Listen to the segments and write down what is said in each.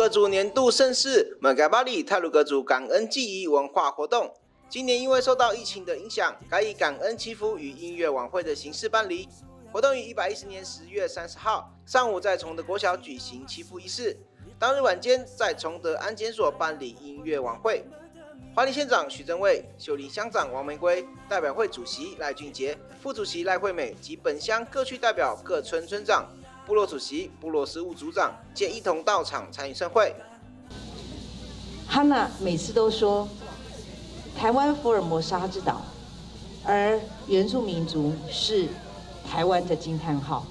格族年度盛事门嘎巴里太鲁阁族感恩祭仪文化活动，今年因为受到疫情的影响，改以感恩祈福与音乐晚会的形式办理。活动于110年10月30号上午在崇德国小举行祈福仪式，当日晚间在崇德安检所办理音乐晚会。花莲县长许正卫、秀林乡长王玫瑰、代表会主席赖俊杰、副主席赖惠美及本乡各区代表、各村村长、部落主席、部落事务组长皆一同到场参与盛会。哈娜每次都说，台湾福尔摩沙之岛，而原住民族是台湾的惊叹号，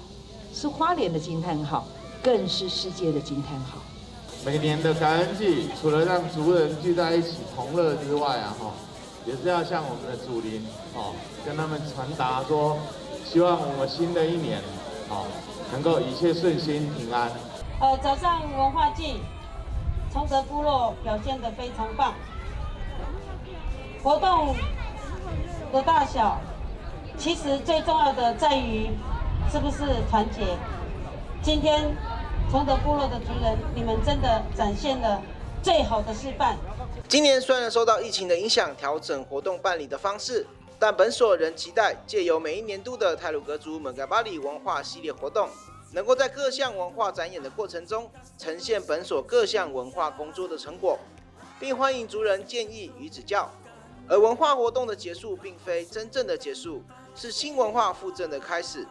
是花莲的惊叹号，更是世界的惊叹号。每年的感恩祭，除了让族人聚在一起同乐之外也是要向我们的祖灵跟他们传达说，希望我们新的一年能够一切顺心平安。早上文化祭，崇德部落表现得非常棒。活动的大小，其实最重要的在于是不是团结。今天崇德部落的族人，你们真的展现了最好的示范。今年虽然受到疫情的影响，调整活动办理的方式，但本所仍期待借由每一年度的太鲁阁族门嘎巴里文化系列活动，能够在各项文化展演的过程中，呈现本所各项文化工作的成果，并欢迎族人建议与指教。而文化活动的结束，并非真正的结束，是新文化复振的开始。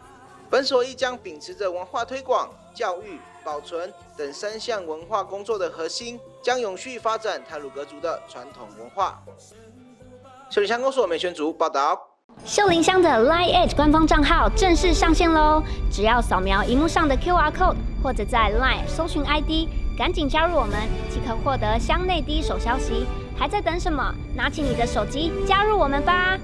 本所亦将秉持着文化推广、教育、保存等3项文化工作的核心，将永续发展太鲁阁族的传统文化。秀林乡公所美宣组报道。秀林乡的 Line@ 官方账号正式上线喽！只要扫描荧幕上的 QR code， 或者在 Line 搜寻 ID， 赶紧加入我们，即可获得乡内第一手消息。还在等什么？拿起你的手机加入我们吧！